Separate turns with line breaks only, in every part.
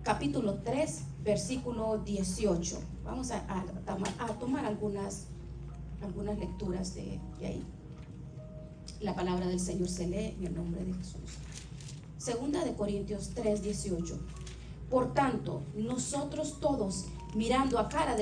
capítulo 3, versículo 18. Vamos a tomar algunas lecturas de ahí. La palabra del Señor se lee en el nombre de Jesús. Segunda de Corintios 3, 18. Por tanto, nosotros todos, mirando a cara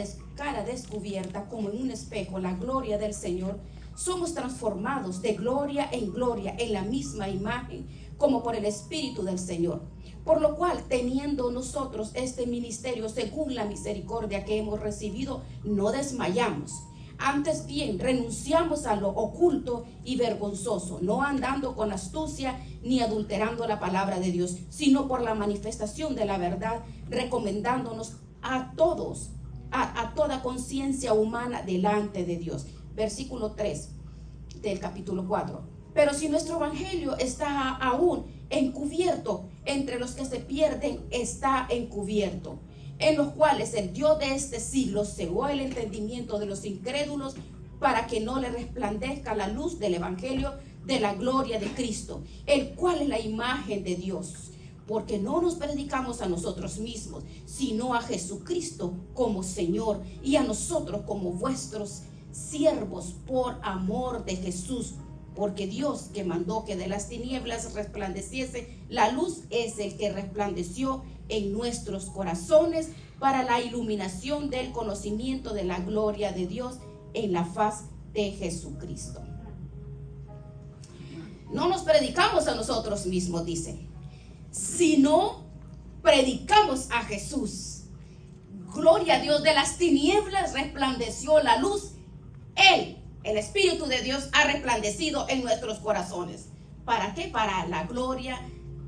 descubierta como en un espejo la gloria del Señor, somos transformados de gloria en gloria en la misma imagen, como por el Espíritu del Señor. Por lo cual, teniendo nosotros este ministerio según la misericordia que hemos recibido, no desmayamos. Antes bien, renunciamos a lo oculto y vergonzoso, no andando con astucia ni adulterando la palabra de Dios, sino por la manifestación de la verdad, recomendándonos a todos, a toda conciencia humana delante de Dios. Versículo 3 del capítulo 4. Pero si nuestro evangelio está aún encubierto, entre los que se pierden está encubierto, en los cuales el Dios de este siglo cegó el entendimiento de los incrédulos, para que no le resplandezca la luz del evangelio de la gloria de Cristo, el cual es la imagen de Dios. Porque no nos predicamos a nosotros mismos, sino a Jesucristo como Señor, y a nosotros como vuestros siervos por amor de Jesús. Porque Dios, que mandó que de las tinieblas resplandeciese la luz, es el que resplandeció en nuestros corazones para la iluminación del conocimiento de la gloria de Dios en la faz de Jesucristo. No nos predicamos a nosotros mismos, dice, sino predicamos a Jesús. Gloria a Dios, de las tinieblas resplandeció la luz. Él, el Espíritu de Dios, ha resplandecido en nuestros corazones. ¿Para qué? Para la gloria,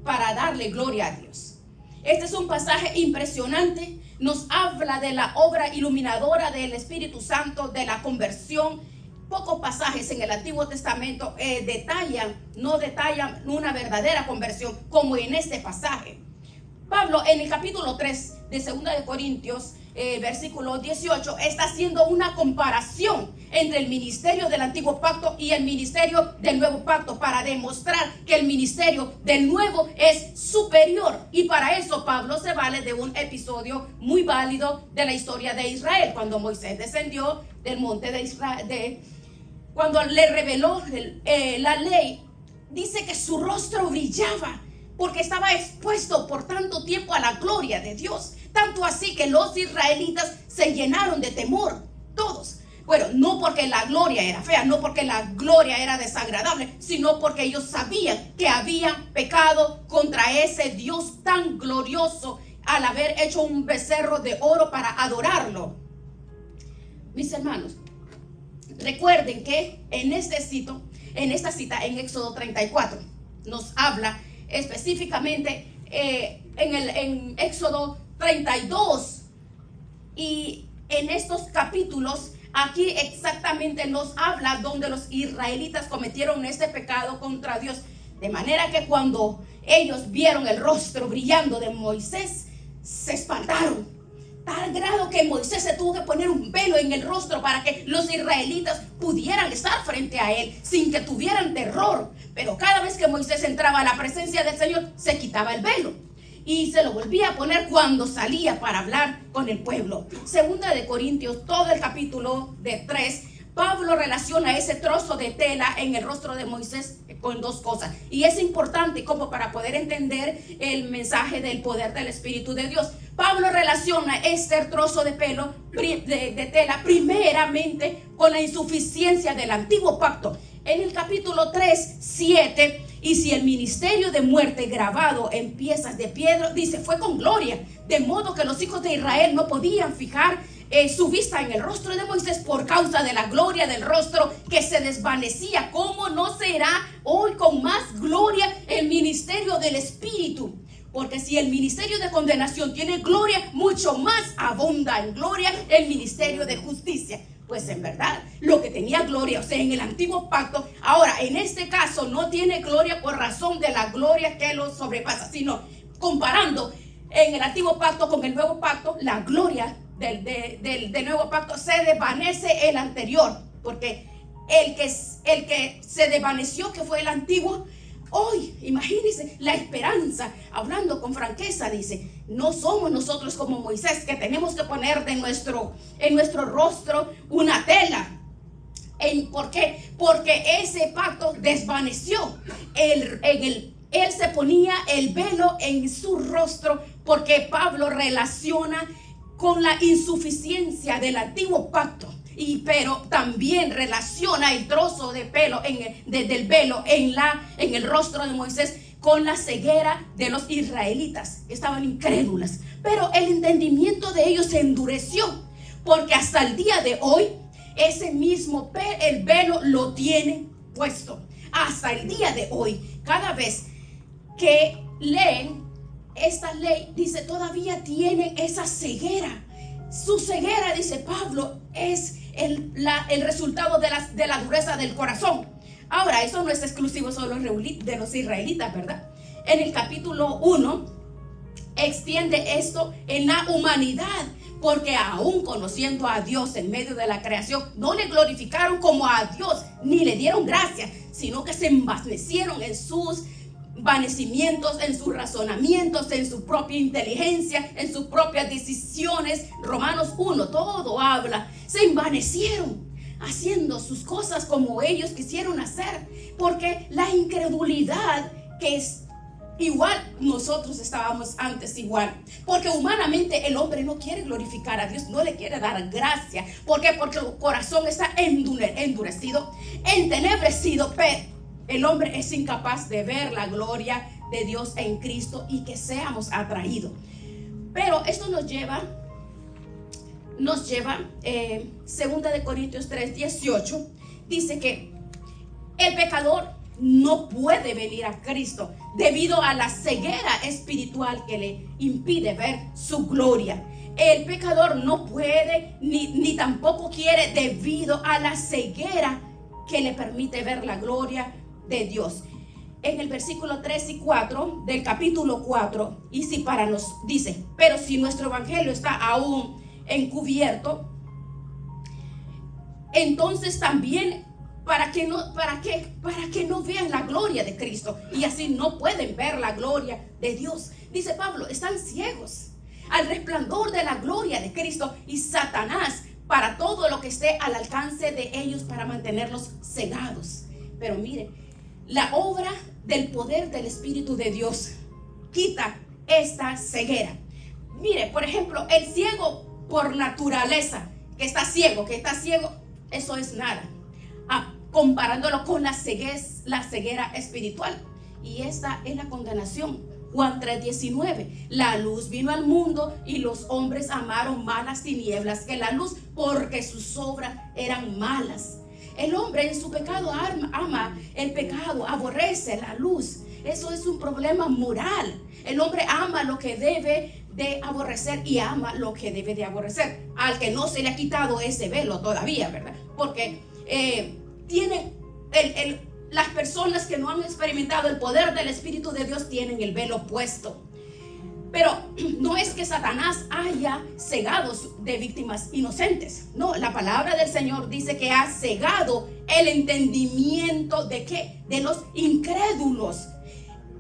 para darle gloria a Dios. Este es un pasaje impresionante. Nos habla de la obra iluminadora del Espíritu Santo, de la conversión. Pocos pasajes en el Antiguo Testamento no detallan una verdadera conversión como en este pasaje. Pablo, en el capítulo 3 de 2 de Corintios, versículo 18, está haciendo una comparación entre el ministerio del antiguo pacto y el ministerio del nuevo pacto, para demostrar que el ministerio del nuevo es superior. Y para eso Pablo se vale de un episodio muy válido de la historia de Israel, cuando Moisés descendió del monte de Israel, cuando le reveló la ley. Dice que su rostro brillaba porque estaba expuesto por tanto tiempo a la gloria de Dios. Tanto así que los israelitas se llenaron de temor, todos. Bueno, no porque la gloria era fea, no porque la gloria era desagradable, sino porque ellos sabían que habían pecado contra ese Dios tan glorioso al haber hecho un becerro de oro para adorarlo. Mis hermanos, recuerden que en esta cita en Éxodo 34 nos habla específicamente en Éxodo 32, y en estos capítulos aquí exactamente nos habla donde los israelitas cometieron este pecado contra Dios, de manera que cuando ellos vieron el rostro brillando de Moisés, se espantaron, tal grado que Moisés se tuvo que poner un velo en el rostro para que los israelitas pudieran estar frente a él sin que tuvieran terror. Pero cada vez que Moisés entraba a la presencia del Señor, se quitaba el velo y se lo volvía a poner cuando salía para hablar con el pueblo. Segunda de Corintios, todo el capítulo de 3, Pablo relaciona ese trozo de tela en el rostro de Moisés con dos cosas. Y es importante como para poder entender el mensaje del poder del Espíritu de Dios. Pablo relaciona este trozo de pelo, de tela, primeramente con la insuficiencia del antiguo pacto. En el capítulo 3, 7, y si el ministerio de muerte grabado en piezas de piedra, dice, fue con gloria, de modo que los hijos de Israel no podían fijar su vista en el rostro de Moisés por causa de la gloria del rostro que se desvanecía. ¿Cómo no será hoy con más gloria el ministerio del Espíritu? Porque si el ministerio de condenación tiene gloria, mucho más abunda en gloria el ministerio de justicia. Pues en verdad, lo que tenía gloria, o sea, en el antiguo pacto, ahora en este caso no tiene gloria por razón de la gloria que lo sobrepasa, sino comparando en el antiguo pacto con el nuevo pacto, la gloria del nuevo pacto se desvanece el anterior, porque el que se desvaneció, que fue el antiguo, hoy, imagínense la esperanza, hablando con franqueza, dice, no somos nosotros como Moisés, que tenemos que poner en nuestro rostro una tela. ¿Por qué? Porque ese pacto desvaneció. Él se ponía el velo en su rostro, porque Pablo relaciona con la insuficiencia del antiguo pacto. Pero también relaciona el trozo de pelo del velo en el rostro de Moisés con la ceguera de los israelitas, que estaban incrédulas. Pero el entendimiento de ellos se endureció, porque hasta el día de hoy ese mismo el velo lo tienen puesto. Hasta el día de hoy, cada vez que leen esta ley, dice, todavía tienen esa ceguera. Su ceguera, dice Pablo, es el resultado de la dureza del corazón. Ahora, eso no es exclusivo solo de los israelitas, ¿verdad? En el capítulo 1 extiende esto en la humanidad, porque aún conociendo a Dios en medio de la creación, no le glorificaron como a Dios, ni le dieron gracias, sino que se envanecieron en sus vanecimientos, en sus razonamientos, en su propia inteligencia, en sus propias decisiones. Romanos 1, todo habla. Se envanecieron haciendo sus cosas como ellos quisieron hacer, porque la incredulidad, que es igual, nosotros estábamos antes igual, porque humanamente el hombre no quiere glorificar a Dios, no le quiere dar gracia. ¿Por qué? Porque el corazón está endurecido, entenebrecido, pero el hombre es incapaz de ver la gloria de Dios en Cristo y que seamos atraídos. Pero esto nos lleva 2 Corintios 3:18, dice que el pecador no puede venir a Cristo debido a la ceguera espiritual que le impide ver su gloria. El pecador no puede ni tampoco quiere debido a la ceguera que le permite ver la gloria de Dios. En el versículo 3 y 4 del capítulo 4, y si para nos dice, pero si nuestro evangelio está aún encubierto, entonces también para que no vean la gloria de Cristo, y así no pueden ver la gloria de Dios. Dice Pablo, están ciegos al resplandor de la gloria de Cristo, y Satanás para todo lo que esté al alcance de ellos para mantenerlos cegados. Pero mire, la obra del poder del Espíritu de Dios quita esta ceguera. Mire, por ejemplo, el ciego por naturaleza, que está ciego, eso es nada, comparándolo con la ceguera espiritual. Y esta es la condenación. Juan 3:19, la luz vino al mundo y los hombres amaron más las tinieblas que la luz, porque sus obras eran malas. El hombre en su pecado ama el pecado, aborrece la luz. Eso es un problema moral. El hombre ama lo que debe de aborrecer y ama lo que debe de aborrecer. Al que no se le ha quitado ese velo todavía, ¿verdad? Porque tienen las personas que no han experimentado el poder del Espíritu de Dios tienen el velo puesto. Pero no es que Satanás haya cegado de víctimas inocentes. No, la palabra del Señor dice que ha cegado el entendimiento ¿de qué? De los incrédulos.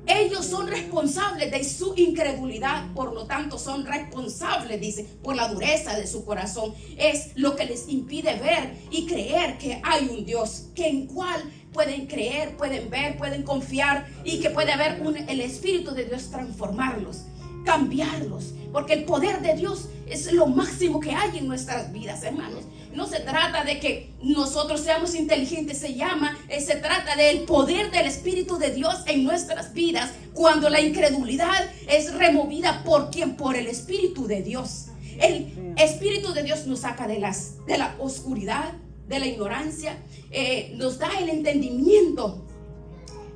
Ellos son responsables de su incredulidad, por lo tanto son responsables, dice, por la dureza de su corazón. Es lo que les impide ver y creer que hay un Dios, que en cual pueden creer, pueden ver, pueden confiar, y que puede haber el Espíritu de Dios transformarlos, cambiarlos, porque el poder de Dios es lo máximo que hay en nuestras vidas, hermanos. No se trata de que nosotros seamos inteligentes, se trata del poder del Espíritu de Dios en nuestras vidas, cuando la incredulidad es removida por ¿quién? Por el Espíritu de Dios. El Espíritu de Dios nos saca de la oscuridad, de la ignorancia, nos da el entendimiento,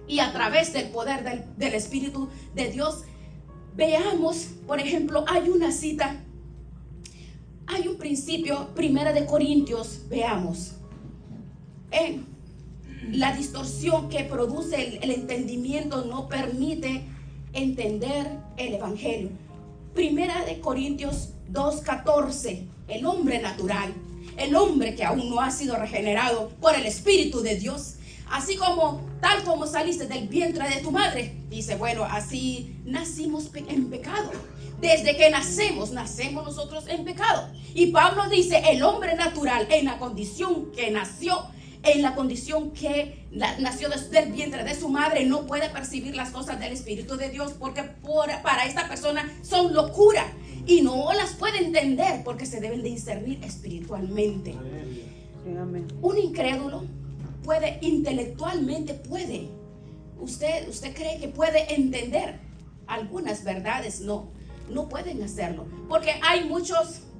y a través del poder del Espíritu de Dios, veamos, por ejemplo, hay una cita, hay un principio, 1 Corintios, veamos, la distorsión que produce el entendimiento no permite entender el Evangelio. 1 Corintios 2:14, el hombre natural, el hombre que aún no ha sido regenerado por el Espíritu de Dios, así como, tal como saliste del vientre de tu madre. Dice, bueno, así nacimos en pecado. Desde que nacemos nosotros en pecado. Y Pablo dice, el hombre natural en la condición que nació, nació del vientre de su madre, no puede percibir las cosas del Espíritu de Dios, porque para esta persona son locura y no las puede entender, porque se deben de discernir espiritualmente. Amén. Un incrédulo intelectualmente puede, usted cree que puede entender algunas verdades, no pueden hacerlo, porque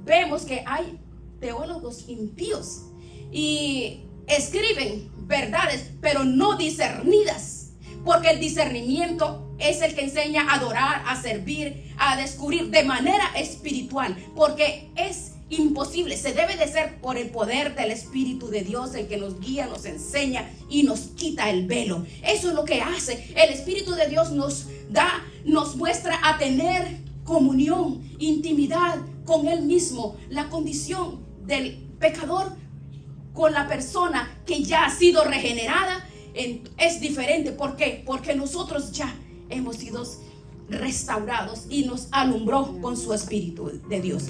vemos que hay teólogos impíos y escriben verdades, pero no discernidas, porque el discernimiento es el que enseña a adorar, a servir, a descubrir de manera espiritual, porque es imposible, se debe de ser por el poder del Espíritu de Dios, el que nos guía, nos enseña y nos quita el velo. Eso es lo que hace el Espíritu de Dios, nos muestra a tener comunión, intimidad con Él mismo. La condición del pecador con la persona que ya ha sido regenerada es diferente. ¿Por qué? Porque nosotros ya hemos sido restaurados y nos alumbró con su Espíritu de Dios.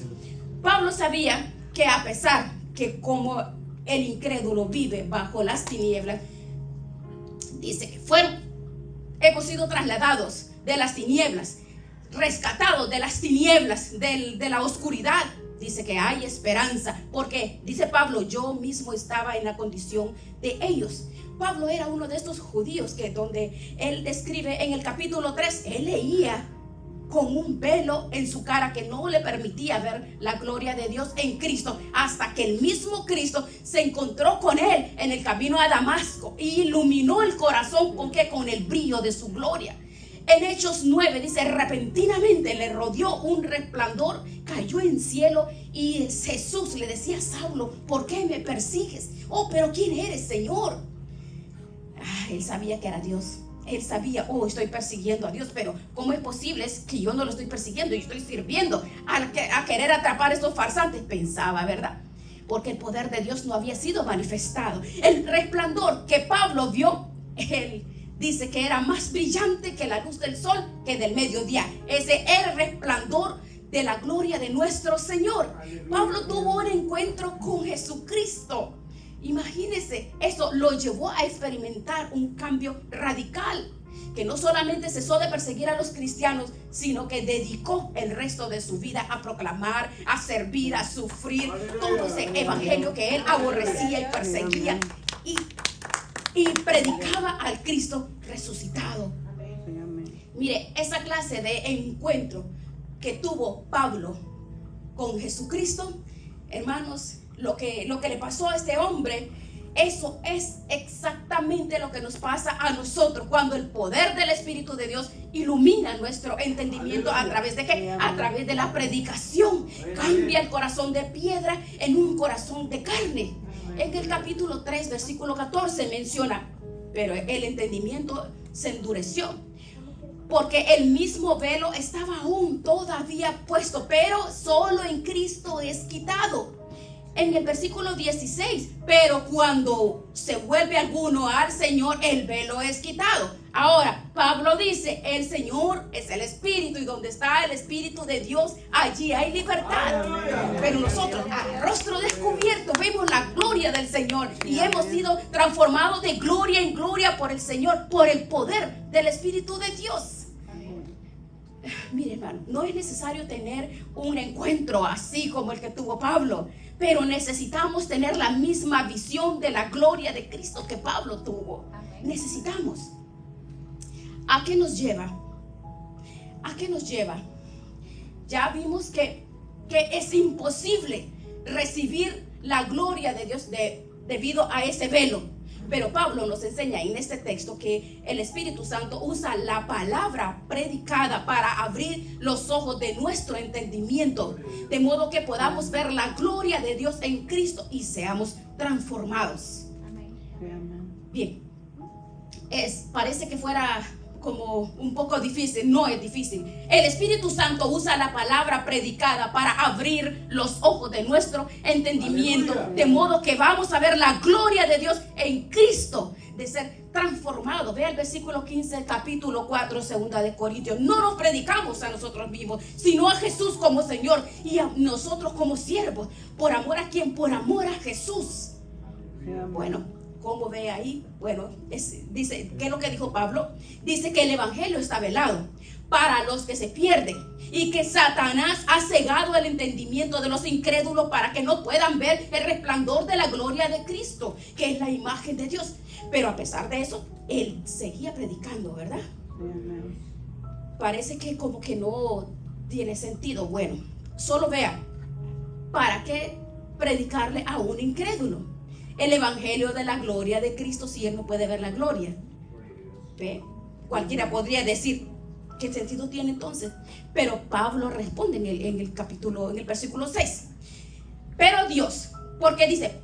Pablo sabía que a pesar que como el incrédulo vive bajo las tinieblas, dice que hemos sido trasladados de las tinieblas, rescatados de las tinieblas, de la oscuridad. Dice que hay esperanza, porque dice Pablo, yo mismo estaba en la condición de ellos. Pablo era uno de estos judíos que donde él describe en el capítulo 3, él leía con un velo en su cara que no le permitía ver la gloria de Dios en Cristo, hasta que el mismo Cristo se encontró con él en el camino a Damasco y iluminó el corazón con el brillo de su gloria. En Hechos 9 dice, repentinamente le rodeó un resplandor, cayó en cielo y Jesús le decía a Saulo, ¿por qué me persigues? Oh, pero ¿quién eres, Señor? Él sabía que era Dios. Él sabía, estoy persiguiendo a Dios, pero ¿cómo es posible? Es que yo no lo estoy persiguiendo, yo estoy sirviendo a querer atrapar a estos farsantes, pensaba, ¿verdad? Porque el poder de Dios no había sido manifestado. El resplandor que Pablo vio, él dice que era más brillante que la luz del sol, que del mediodía. Ese era el resplandor de la gloria de nuestro Señor. Pablo tuvo un encuentro con Jesucristo. Imagínense, eso lo llevó a experimentar un cambio radical, que no solamente cesó de perseguir a los cristianos, sino que dedicó el resto de su vida a proclamar, a servir, a sufrir todo ese evangelio que él aborrecía y perseguía, y predicaba al Cristo resucitado. Mire, esa clase de encuentro que tuvo Pablo con Jesucristo, hermanos, lo que le pasó a este hombre, eso es exactamente lo que nos pasa a nosotros cuando el poder del Espíritu de Dios ilumina nuestro entendimiento. ¿A través de qué? A través de la predicación. Cambia el corazón de piedra en un corazón de carne. En el capítulo 3, versículo 14 menciona, pero el entendimiento se endureció, porque el mismo velo estaba aún todavía puesto, pero solo en Cristo es quitado. En el versículo 16, pero cuando se vuelve alguno al Señor, el velo es quitado. Ahora, Pablo dice, el Señor es el Espíritu, y donde está el Espíritu de Dios, allí hay libertad. Pero nosotros, a rostro descubierto, vemos la gloria del Señor y hemos sido transformados de gloria en gloria por el Señor, por el poder del Espíritu de Dios. Mire, hermano, no es necesario tener un encuentro así como el que tuvo Pablo, pero necesitamos tener la misma visión de la gloria de Cristo que Pablo tuvo. Necesitamos. ¿A qué nos lleva? ¿A qué nos lleva? Ya vimos que es imposible recibir la gloria de Dios debido a ese velo. Pero Pablo nos enseña en este texto que el Espíritu Santo usa la palabra predicada para abrir los ojos de nuestro entendimiento, de modo que podamos ver la gloria de Dios en Cristo y seamos transformados. Bien, parece que fuera como un poco difícil. No es difícil. El Espíritu Santo usa la palabra predicada para abrir los ojos de nuestro entendimiento. Aleluya. De modo que vamos a ver la gloria de Dios en Cristo, de ser transformado. Vea el versículo 15, capítulo 4, segunda de Corintios. No nos predicamos a nosotros mismos, sino a Jesús como Señor y a nosotros como siervos. ¿Por amor a quién? Por amor a Jesús. Bueno, ¿cómo ve ahí? Bueno, dice, ¿qué es lo que dijo Pablo? Dice que el evangelio está velado para los que se pierden y que Satanás ha cegado el entendimiento de los incrédulos para que no puedan ver el resplandor de la gloria de Cristo, que es la imagen de Dios. Pero a pesar de eso, él seguía predicando, ¿verdad? Parece que como que no tiene sentido. Bueno, solo vea, ¿para qué predicarle a un incrédulo el evangelio de la gloria de Cristo si él no puede ver la gloria? ¿Ve? Cualquiera podría decir, ¿qué sentido tiene entonces? Pero Pablo responde en el versículo 6. Pero Dios, porque dice,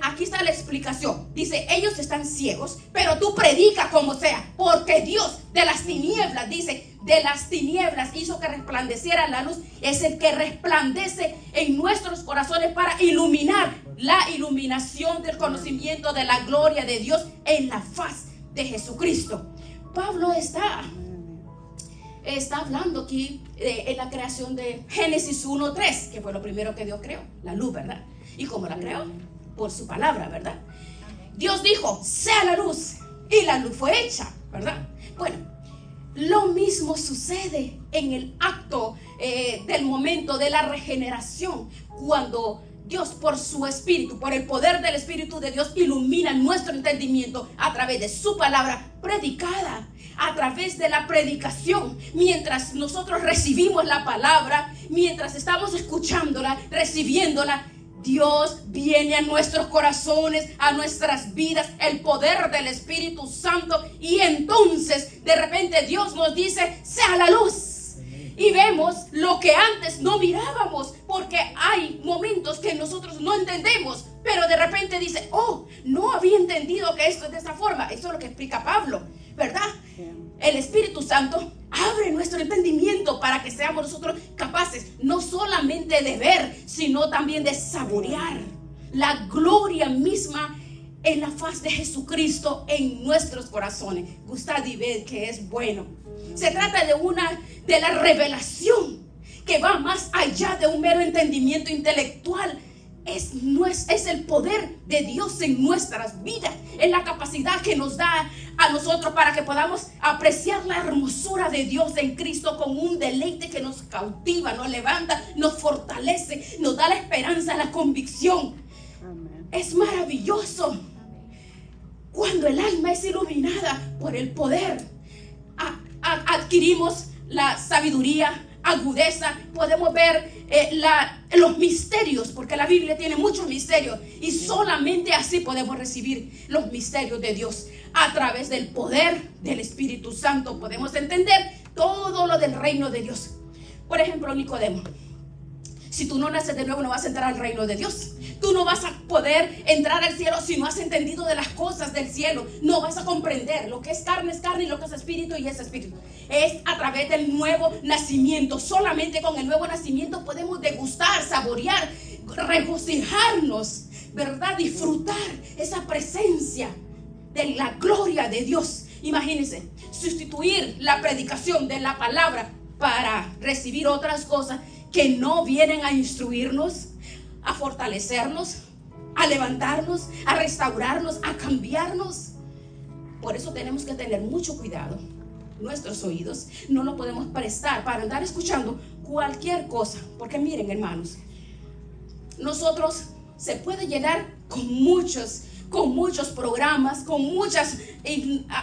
aquí está la explicación. Dice, ellos están ciegos, pero tú predica como sea, porque Dios de las tinieblas, dice, de las tinieblas hizo que resplandeciera la luz. Es el que resplandece en nuestros corazones para iluminar la iluminación del conocimiento de la gloria de Dios en la faz de Jesucristo. Pablo está hablando aquí en la creación de Génesis 1:3, que fue lo primero que Dios creó, la luz, ¿verdad? ¿Y cómo la creó? Por su palabra, ¿verdad? Dios dijo, sea la luz, y la luz fue hecha, ¿verdad? Bueno, lo mismo sucede en el acto del momento de la regeneración, cuando Dios, por su Espíritu, por el poder del Espíritu de Dios, ilumina nuestro entendimiento a través de su palabra predicada, a través de la predicación. Mientras nosotros recibimos la palabra, mientras estamos escuchándola, recibiéndola, Dios viene a nuestros corazones, a nuestras vidas, el poder del Espíritu Santo, y entonces de repente Dios nos dice, sea la luz. Y vemos lo que antes no mirábamos, porque hay momentos que nosotros no entendemos, pero de repente dice, oh, no había entendido que esto es de esta forma. Eso es lo que explica Pablo, ¿verdad? El Espíritu Santo abre nuestro entendimiento para que seamos nosotros capaces no solamente de ver, sino también de saborear la gloria misma en la faz de Jesucristo en nuestros corazones. Gustad y ved que es bueno. Se trata de la revelación que va más allá de un mero entendimiento intelectual. Es el poder de Dios en nuestras vidas. Es la capacidad que nos da a nosotros para que podamos apreciar la hermosura de Dios en Cristo con un deleite que nos cautiva, nos levanta, nos fortalece, nos da la esperanza, la convicción. Amén. Es maravilloso cuando el alma es iluminada por el poder. Adquirimos la sabiduría, agudeza, podemos ver los misterios, porque la Biblia tiene muchos misterios, y solamente así podemos recibir los misterios de Dios. A través del poder del Espíritu Santo podemos entender todo lo del reino de Dios. Por ejemplo, Nicodemo, si tú no naces de nuevo, no vas a entrar al reino de Dios. Tú no vas a poder entrar al cielo si no has entendido de las cosas del cielo. No vas a comprender. Lo que es carne, y lo que es espíritu y es espíritu. Es a través del nuevo nacimiento. Solamente con el nuevo nacimiento podemos degustar, saborear, regocijarnos, ¿verdad? Disfrutar esa presencia de la gloria de Dios. Imagínense, sustituir la predicación de la palabra para recibir otras cosas que no vienen a instruirnos, a fortalecernos, a levantarnos, a restaurarnos, a cambiarnos. Por eso tenemos que tener mucho cuidado. Nuestros oídos no los podemos prestar para andar escuchando cualquier cosa. Porque miren, hermanos, nosotros se puede llenar con muchos programas, con muchas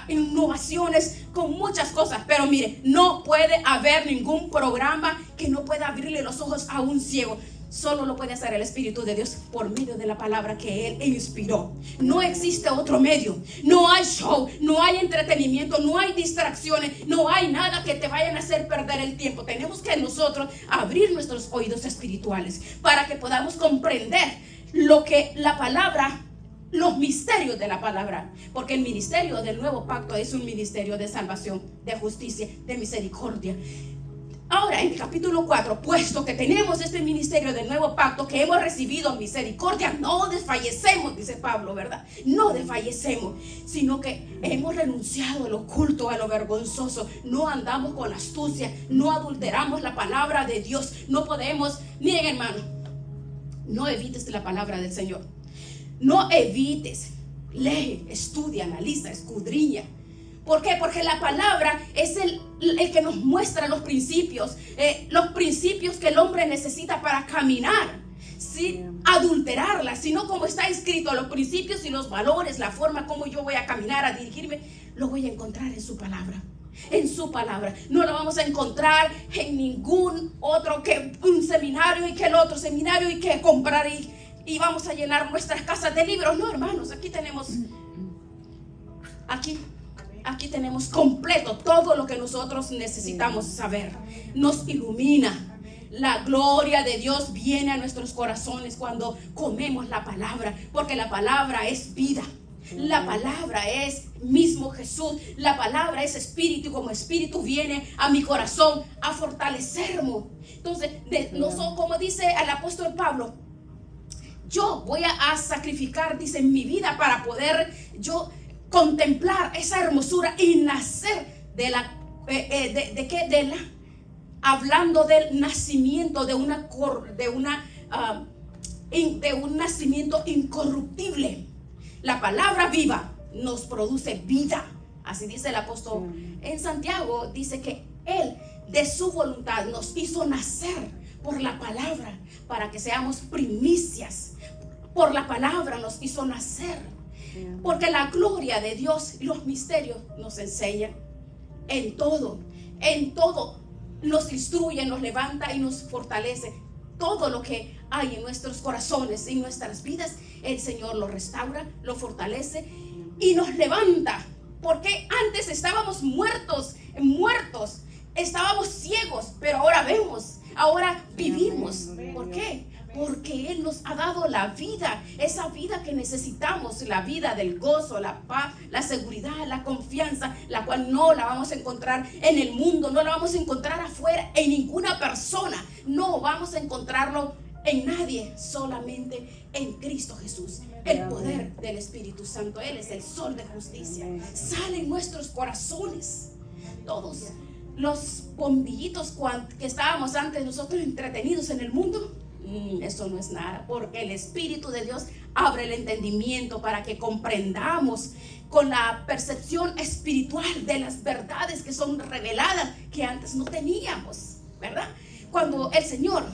innovaciones, con muchas cosas, pero mire, no puede haber ningún programa que no pueda abrirle los ojos a un ciego. Solo lo puede hacer el Espíritu de Dios por medio de la palabra que Él inspiró. No existe otro medio. No hay show, no hay entretenimiento, no hay distracciones, no hay nada que te vayan a hacer perder el tiempo. Tenemos que nosotros abrir nuestros oídos espirituales para que podamos comprender lo que la palabra los misterios de la palabra, porque el ministerio del nuevo pacto es un ministerio de salvación, de justicia, de misericordia. Ahora en el capítulo 4, puesto que tenemos este ministerio del nuevo pacto, que hemos recibido misericordia, no desfallecemos, dice Pablo, ¿verdad? No desfallecemos, sino que hemos renunciado a lo oculto, a lo vergonzoso. No andamos con astucia, no adulteramos la palabra de Dios. No podemos, miren hermano, no evites la palabra del Señor. No evites, lee, estudia, analiza, escudriña. ¿Por qué? Porque la palabra es el que nos muestra los principios que el hombre necesita para caminar, sin adulterarla, sino como está escrito, los principios y los valores, la forma como yo voy a caminar, a dirigirme, lo voy a encontrar en su palabra. En su palabra. No lo vamos a encontrar en ningún otro, que un seminario y que el otro seminario y que comprar y vamos a llenar nuestras casas de libros. No, hermanos, aquí tenemos completo todo lo que nosotros necesitamos saber. Nos ilumina. La gloria de Dios viene a nuestros corazones cuando comemos la palabra, porque la palabra es vida. La palabra es mismo Jesús. La palabra es espíritu, y como espíritu viene a mi corazón a fortalecerme. Entonces, como dice el apóstol Pablo, yo voy a sacrificar, dice, mi vida para poder yo contemplar esa hermosura y nacer hablando del nacimiento de un nacimiento incorruptible. La palabra viva nos produce vida. Así dice el apóstol en Santiago, dice que Él de su voluntad nos hizo nacer por la palabra para que seamos primicias. Por la palabra nos hizo nacer. Porque la gloria de Dios y los misterios nos enseñan en todo nos instruye, nos levanta y nos fortalece. Todo lo que hay en nuestros corazones, en nuestras vidas, el Señor lo restaura, lo fortalece y nos levanta. Porque antes estábamos muertos, estábamos ciegos, pero ahora vemos, ahora vivimos. ¿Por qué? Porque Él nos ha dado la vida, esa vida que necesitamos, la vida del gozo, la paz, la seguridad, la confianza, la cual no la vamos a encontrar en el mundo, no la vamos a encontrar afuera, en ninguna persona, no vamos a encontrarlo en nadie, solamente en Cristo Jesús. El poder del Espíritu Santo, Él es el sol de justicia, sale en nuestros corazones. Todos los bombillitos que estábamos antes nosotros entretenidos en el mundo, eso no es nada, porque el Espíritu de Dios abre el entendimiento para que comprendamos con la percepción espiritual de las verdades que son reveladas que antes no teníamos, ¿verdad? Cuando el Señor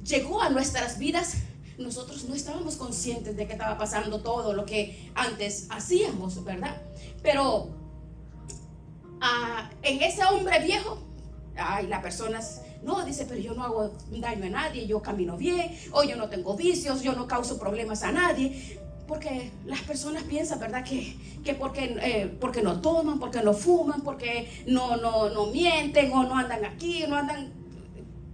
llegó a nuestras vidas, nosotros no estábamos conscientes de que estaba pasando todo lo que antes hacíamos, ¿verdad? Pero en ese hombre viejo, las personas no, dice, pero yo no hago daño a nadie, yo camino bien, o yo no tengo vicios, yo no causo problemas a nadie. Porque las personas piensan, ¿verdad? Que porque no toman, porque no fuman, porque no mienten, o no andan aquí,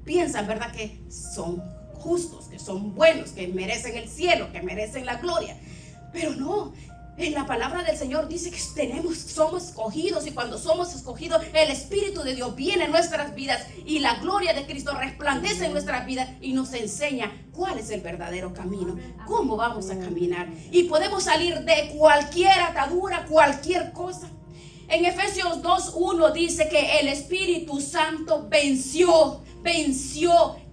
piensan, ¿verdad? Que son justos, que son buenos, que merecen el cielo, que merecen la gloria. Pero no. En la palabra del Señor dice que somos escogidos, y cuando somos escogidos, el Espíritu de Dios viene en nuestras vidas y la gloria de Cristo resplandece en nuestras vidas y nos enseña cuál es el verdadero camino, cómo vamos a caminar, y podemos salir de cualquier atadura, cualquier cosa. En Efesios 2:1 dice que el Espíritu Santo venció,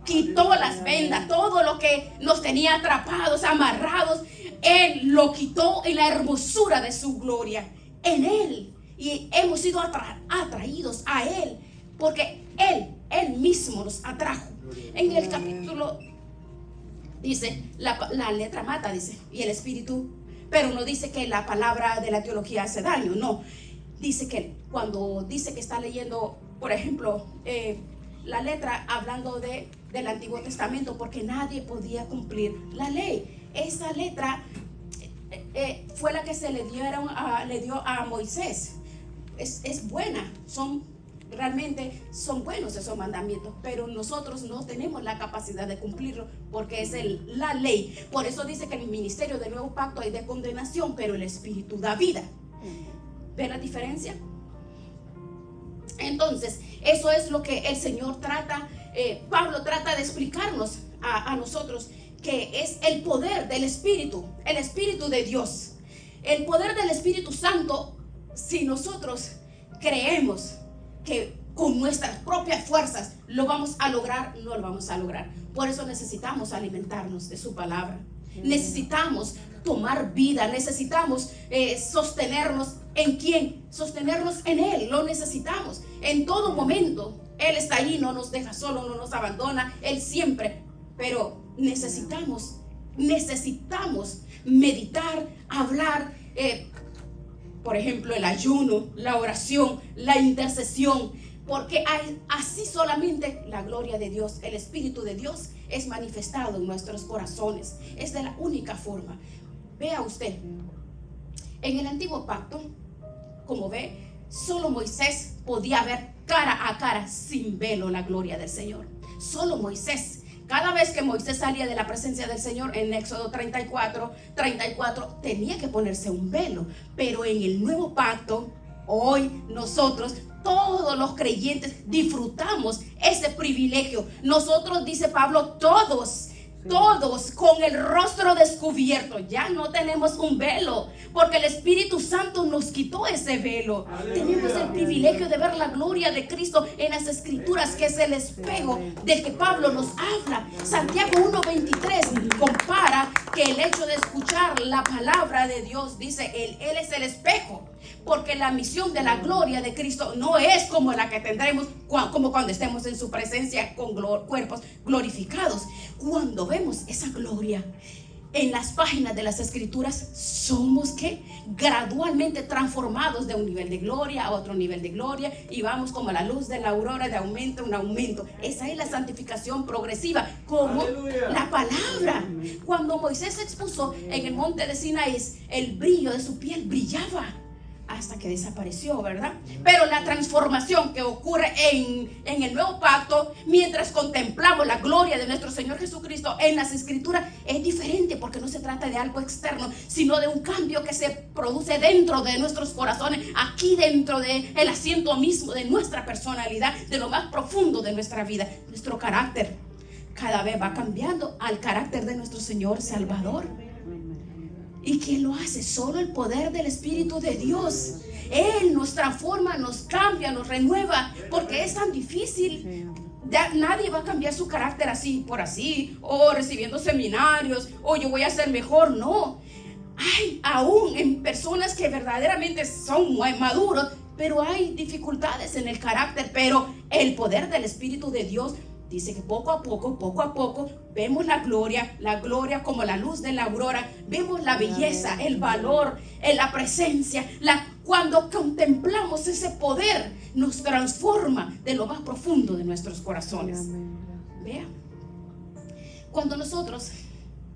quitó las vendas, todo lo que nos tenía atrapados, amarrados. Él lo quitó en la hermosura de su gloria, en Él. Y hemos sido atraídos a Él, porque Él mismo nos atrajo. En el capítulo dice, la letra mata, dice, y el espíritu, pero no dice que la palabra de la teología hace daño, no. Dice que cuando dice que está leyendo, por ejemplo, la letra hablando del Antiguo Testamento, porque nadie podía cumplir la ley. Esa letra fue la que se le dio a Moisés. Es buena, son realmente son buenos esos mandamientos, pero nosotros no tenemos la capacidad de cumplirlo porque es la ley. Por eso dice que en el ministerio del nuevo pacto hay de condenación, pero el Espíritu da vida. ¿Ve la diferencia? Entonces, eso es lo que el Señor trata, Pablo trata de explicarnos a nosotros, que es el poder del Espíritu, el Espíritu de Dios, el poder del Espíritu Santo. Si nosotros creemos que con nuestras propias fuerzas lo vamos a lograr, no lo vamos a lograr. Por eso necesitamos alimentarnos de su palabra. Necesitamos tomar vida, necesitamos sostenernos en quién, sostenernos en Él, lo necesitamos en todo momento. Él está ahí, no nos deja solo, no nos abandona, Él siempre, pero necesitamos meditar, hablar, por ejemplo, el ayuno, la oración, la intercesión, porque así solamente la gloria de Dios, el Espíritu de Dios es manifestado en nuestros corazones. Es de la única forma. Vea usted, en el antiguo pacto, como ve, solo Moisés podía ver cara a cara sin velo la gloria del Señor. Solo Moisés. Cada vez que Moisés salía de la presencia del Señor en Éxodo 34 tenía que ponerse un velo. Pero en el nuevo pacto, hoy nosotros, todos los creyentes, disfrutamos ese privilegio. Nosotros, dice Pablo, todos con el rostro descubierto, ya no tenemos un velo, porque el Espíritu Santo nos quitó ese velo. Aleluya. Tenemos el privilegio de ver la gloria de Cristo en las Escrituras, que es el espejo del que Pablo nos habla. Santiago 1:23 compara que el hecho de escuchar la palabra de Dios, dice, Él es el espejo, porque la misión de la gloria de Cristo no es como la que tendremos como cuando estemos en su presencia con cuerpos glorificados. Cuando vemos esa gloria en las páginas de las Escrituras, somos que gradualmente transformados de un nivel de gloria a otro nivel de gloria, y vamos como la luz de la aurora, de aumento en aumento. Esa es la santificación progresiva, como ¡aleluya! La palabra. Cuando Moisés se expuso en el monte de Sinaí, el brillo de su piel brillaba hasta que desapareció, ¿verdad? Pero la transformación que ocurre en el nuevo pacto, mientras contemplamos la gloria de nuestro Señor Jesucristo en las Escrituras, es diferente, porque no se trata de algo externo, sino de un cambio que se produce dentro de nuestros corazones, aquí dentro del asiento mismo de nuestra personalidad, de lo más profundo de nuestra vida. Nuestro carácter cada vez va cambiando al carácter de nuestro Señor Salvador. ¿Y quién lo hace? Solo el poder del Espíritu de Dios. Él nos transforma, nos cambia, nos renueva, porque es tan difícil. Ya nadie va a cambiar su carácter así, por así, o recibiendo seminarios, o yo voy a ser mejor. No. Hay aún en personas que verdaderamente son muy maduros, pero hay dificultades en el carácter. Pero el poder del Espíritu de Dios dice que poco a poco vemos la gloria como la luz de la aurora, vemos la belleza, el valor, la presencia. Cuando contemplamos ese poder, nos transforma de lo más profundo de nuestros corazones. Vea, cuando nosotros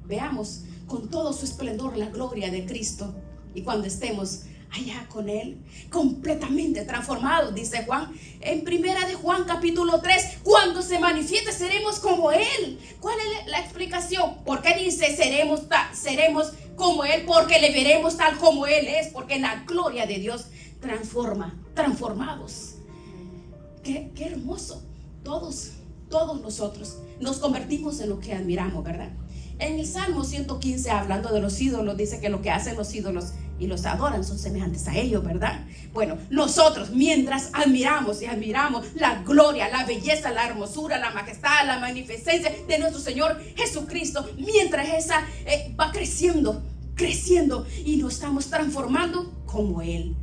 veamos con todo su esplendor la gloria de Cristo, y cuando estemos allá con Él, completamente transformados, dice Juan, en primera de Juan capítulo 3, cuando se manifieste seremos como Él. ¿Cuál es la explicación? ¿Por qué dice seremos como Él? Porque le veremos tal como Él es, porque la gloria de Dios transformados. Qué hermoso. Todos nosotros nos convertimos en lo que admiramos, ¿verdad? En el Salmo 115, hablando de los ídolos, dice que lo que hacen los ídolos y los adoran son semejantes a ellos, ¿verdad? Bueno, nosotros mientras admiramos la gloria, la belleza, la hermosura, la majestad, la magnificencia de nuestro Señor Jesucristo, mientras esa va creciendo y nos estamos transformando como Él.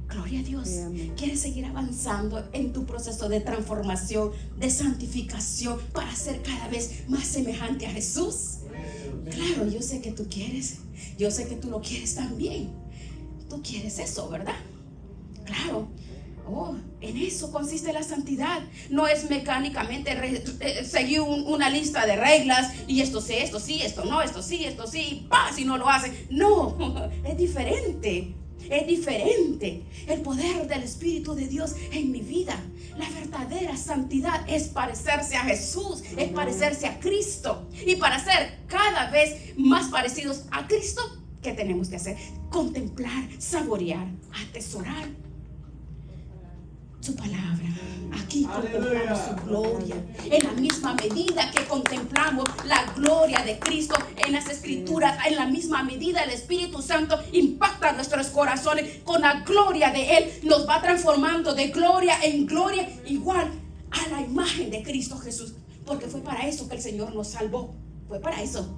Gloria a Dios. ¿Quieres seguir avanzando en tu proceso de transformación, de santificación, para ser cada vez más semejante a Jesús? Claro, yo sé que tú quieres. Yo sé que tú lo quieres también. Tú quieres eso, ¿verdad? Claro. En eso consiste la santidad. No es mecánicamente seguir una lista de reglas, y esto sí, esto no, esto sí, si no lo hace. No, es diferente. es diferente. El poder del Espíritu de Dios en mi vida. La verdadera santidad es parecerse a Jesús, es parecerse a Cristo. Y para ser cada vez más parecidos a Cristo, ¿qué tenemos que hacer? Contemplar, saborear, atesorar su palabra. Aquí contemplamos su gloria. En la misma medida que contemplamos la gloria de Cristo en las Escrituras, en la misma medida el Espíritu Santo impacta nuestros corazones con la gloria de Él. Nos va transformando de gloria en gloria, igual a la imagen de Cristo Jesús. Porque fue para eso que el Señor nos salvó. Fue para eso.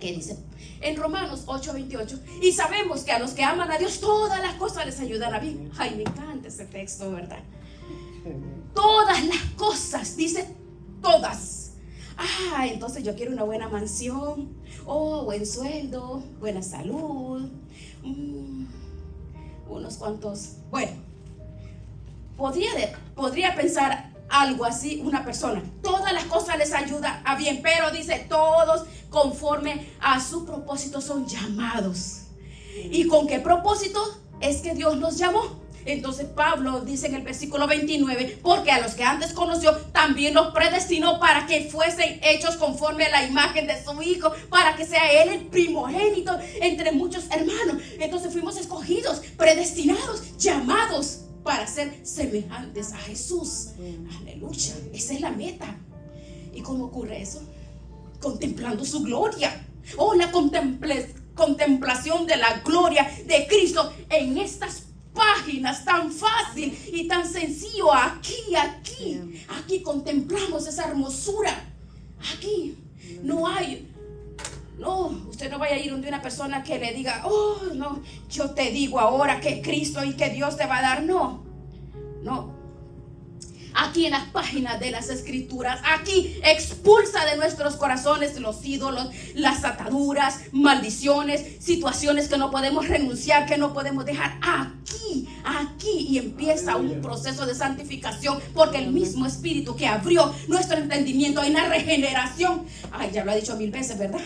¿Qué dice en Romanos 8:28? Y sabemos que a los que aman a Dios todas las cosas les ayudan a bien. Ay, me encanta ese texto, ¿verdad? Todas las cosas, dice todas. Entonces yo quiero una buena mansión, buen sueldo, buena salud, unos cuantos. Bueno, podría pensar algo así una persona. Todas las cosas les ayuda a bien, pero dice todos conforme a su propósito son llamados. ¿Y con qué propósito es que Dios nos llamó? Entonces Pablo dice en el versículo 29, porque a los que antes conoció también los predestinó para que fuesen hechos conforme a la imagen de su Hijo, para que sea Él el primogénito entre muchos hermanos. Entonces fuimos escogidos, predestinados, llamados para ser semejantes a Jesús. Aleluya, esa es la meta. ¿Y cómo ocurre eso? Contemplando su gloria. La contemplación de la gloria de Cristo en estas páginas tan fácil y tan sencillo. Aquí contemplamos esa hermosura. Aquí no, usted no vaya a ir donde una persona que le diga, no, yo te digo ahora que Cristo y que Dios te va a dar. No. Aquí en las páginas de las Escrituras, aquí expulsa de nuestros corazones los ídolos, las ataduras, maldiciones, situaciones que no podemos renunciar, que no podemos dejar. Aquí y empieza un proceso de santificación, porque el mismo Espíritu que abrió nuestro entendimiento en la regeneración, ya lo he dicho 1000 veces, ¿verdad?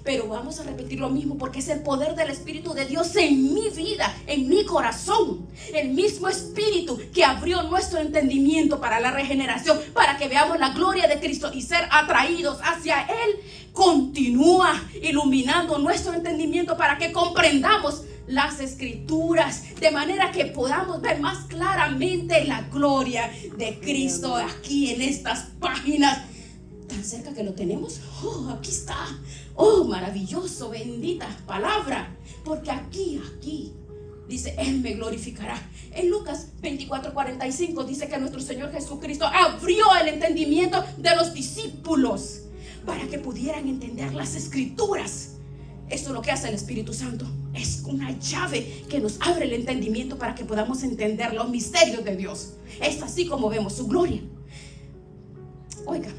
Pero vamos a repetir lo mismo, porque es el poder del Espíritu de Dios en mi vida, en mi corazón. El mismo Espíritu que abrió nuestro entendimiento para la regeneración, para que veamos la gloria de Cristo y ser atraídos hacia Él, continúa iluminando nuestro entendimiento para que comprendamos las Escrituras, de manera que podamos ver más claramente la gloria de Cristo aquí en estas páginas. Tan cerca que lo tenemos. Aquí está. Maravilloso, bendita palabra. Porque aquí dice, Él me glorificará. En Lucas 24:45 dice que nuestro Señor Jesucristo abrió el entendimiento de los discípulos para que pudieran entender las Escrituras. Esto es lo que hace el Espíritu Santo. Es una llave que nos abre el entendimiento para que podamos entender los misterios de Dios. Es así como vemos su gloria. Oiga,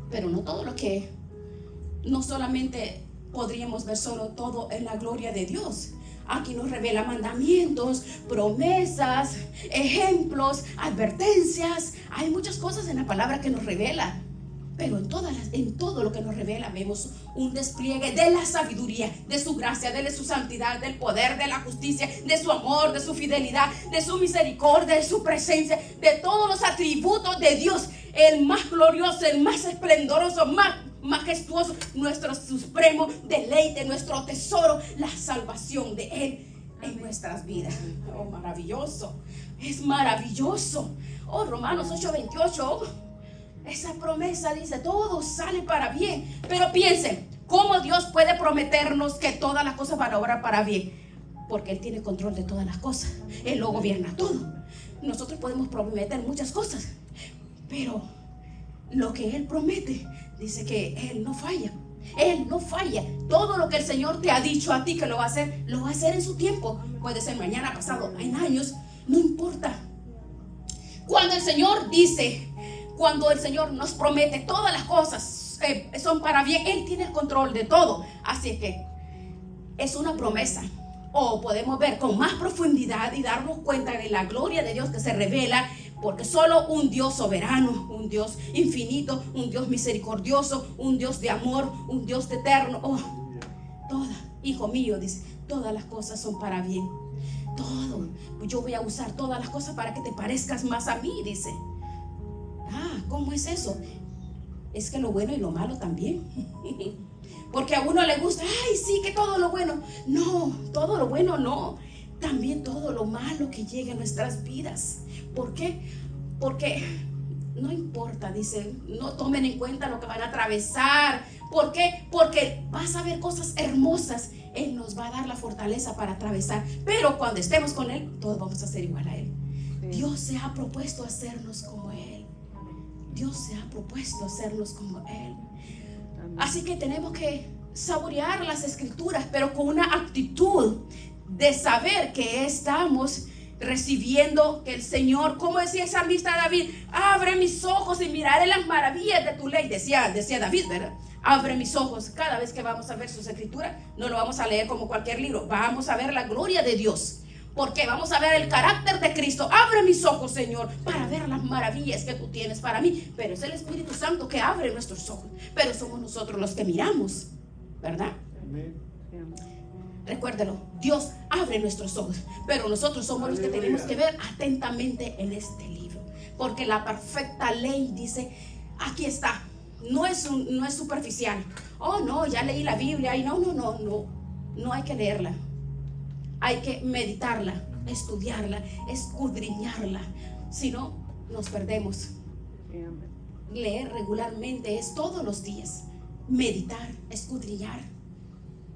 pero no solamente podríamos ver solo todo en la gloria de Dios. Aquí nos revela mandamientos, promesas, ejemplos, advertencias. Hay muchas cosas en la palabra que nos revela. Pero en todo lo que nos revela vemos un despliegue de la sabiduría, de su gracia, de su santidad, del poder, de la justicia, de su amor, de su fidelidad, de su misericordia, de su presencia, de todos los atributos de Dios. El más glorioso, el más esplendoroso, más majestuoso, nuestro supremo deleite, nuestro tesoro, la salvación de Él en nuestras vidas. Maravilloso, es maravilloso. Romanos 8:28. Esa promesa dice, todo sale para bien. Pero piensen, ¿cómo Dios puede prometernos que todas las cosas van a obrar para bien? Porque Él tiene control de todas las cosas. Él lo gobierna todo. Nosotros podemos prometer muchas cosas, pero lo que Él promete, dice que Él no falla. Él no falla. Todo lo que el Señor te ha dicho a ti que lo va a hacer en su tiempo. Puede ser mañana, pasado, en años, no importa. Cuando el Señor nos promete todas las cosas son para bien, Él tiene el control de todo. Así que es una promesa. O podemos ver con más profundidad y darnos cuenta de la gloria de Dios que se revela, porque solo un Dios soberano, un Dios infinito, un Dios misericordioso, un Dios de amor, un Dios eterno. Hijo mío, dice, todas las cosas son para bien. Todo, yo voy a usar todas las cosas para que te parezcas más a mí, dice. ¿Cómo es eso? Es que lo bueno y lo malo también. Porque a uno le gusta, ay, sí, que todo lo bueno. No, todo lo bueno no. También todo lo malo que llegue a nuestras vidas. ¿Por qué? Porque no importa, dice, no tomen en cuenta lo que van a atravesar. ¿Por qué? Porque vas a ver cosas hermosas. Él nos va a dar la fortaleza para atravesar. Pero cuando estemos con Él, todos vamos a ser igual a Él. Sí. Dios se ha propuesto hacernos como Él. Dios se ha propuesto hacernos como Él. Así que tenemos que saborear las escrituras, pero con una actitud de saber que estamos recibiendo, que el Señor, como decía el salmista David, abre mis ojos y miraré las maravillas de tu ley. Decía David, ¿verdad? Abre mis ojos. Cada vez que vamos a ver sus escrituras, no lo vamos a leer como cualquier libro, vamos a ver la gloria de Dios. Porque vamos a ver el carácter de Cristo. Abre mis ojos, Señor, para ver las maravillas que tú tienes para mí. Pero es el Espíritu Santo que abre nuestros ojos. Pero somos nosotros los que miramos, ¿verdad? Amén. Recuérdelo, Dios abre nuestros ojos, pero nosotros somos los que tenemos que ver atentamente en este libro. Porque la perfecta ley dice, aquí está. No es superficial. Oh, no, ya leí la Biblia. Y no hay que leerla. Hay que meditarla, estudiarla, escudriñarla. Si no, nos perdemos. Leer regularmente es todos los días. Meditar, escudriñar.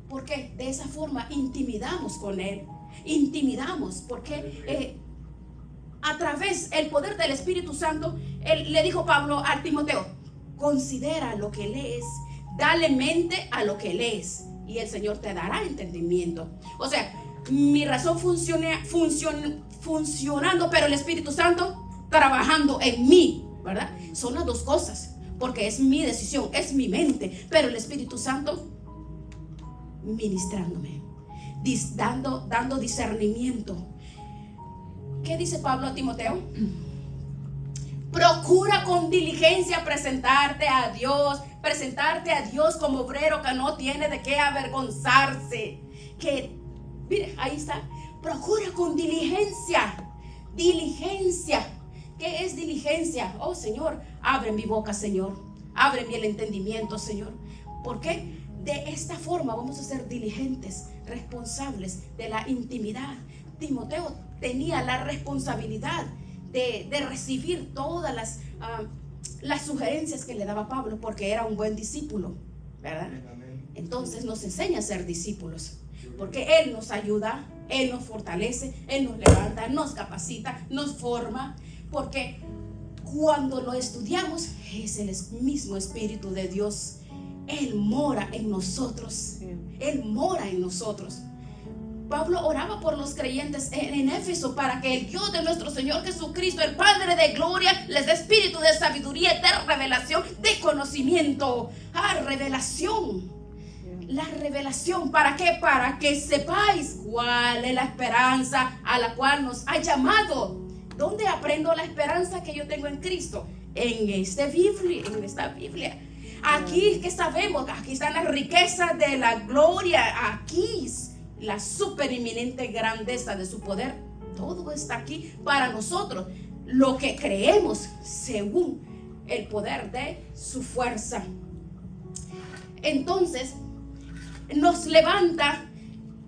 Porque de esa forma intimidamos con Él. Intimidamos. Porque a través del poder del Espíritu Santo, Él le dijo Pablo a Timoteo, considera lo que lees, dale mente a lo que lees y el Señor te dará entendimiento. O sea, mi razón funcionando, pero el Espíritu Santo trabajando en mí, ¿verdad? Son las dos cosas, porque es mi decisión, es mi mente, pero el Espíritu Santo ministrándome, dando discernimiento. ¿Qué dice Pablo a Timoteo? Procura con diligencia presentarte a Dios como obrero que no tiene de qué avergonzarse. Mire, ahí está. Procura con diligencia. Diligencia. ¿Qué es diligencia? Oh, Señor, abre mi boca, Señor. Abre mi el entendimiento, Señor. ¿Por qué? De esta forma vamos a ser diligentes, responsables de la intimidad. Timoteo tenía la responsabilidad de recibir todas las sugerencias que le daba Pablo, porque era un buen discípulo, ¿verdad? Entonces nos enseña a ser discípulos, porque Él nos ayuda, Él nos fortalece, Él nos levanta, nos capacita, nos forma, porque cuando lo estudiamos es el mismo Espíritu de Dios. Él mora en nosotros. Él mora en nosotros. Pablo oraba por los creyentes en Éfeso para que el Dios de nuestro Señor Jesucristo, el Padre de gloria, les dé espíritu de sabiduría, de revelación, de conocimiento. Revelación. La revelación, ¿para qué? Para que sepáis cuál es la esperanza a la cual nos ha llamado. ¿Dónde aprendo la esperanza que yo tengo en Cristo? En esta Biblia. Aquí que sabemos, aquí están las riquezas de la gloria, aquí la superinminente grandeza de su poder. Todo está aquí para nosotros, lo que creemos según el poder de su fuerza. Entonces nos levanta.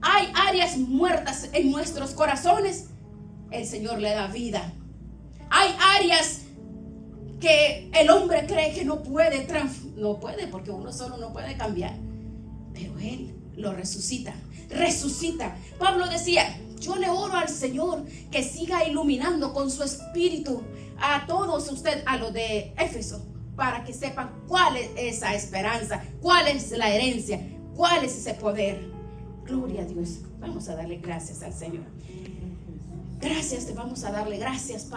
Hay áreas muertas en nuestros corazones, el Señor le da vida. Hay áreas que el hombre cree que no puede, porque uno solo no puede cambiar, pero Él lo resucita. Pablo decía, yo le oro al Señor que siga iluminando con su espíritu a todos ustedes, a los de Éfeso, para que sepan cuál es esa esperanza, cuál es la herencia, cuál es ese poder. Gloria a Dios. Vamos a darle gracias al Señor. Gracias, te vamos a darle gracias, Padre.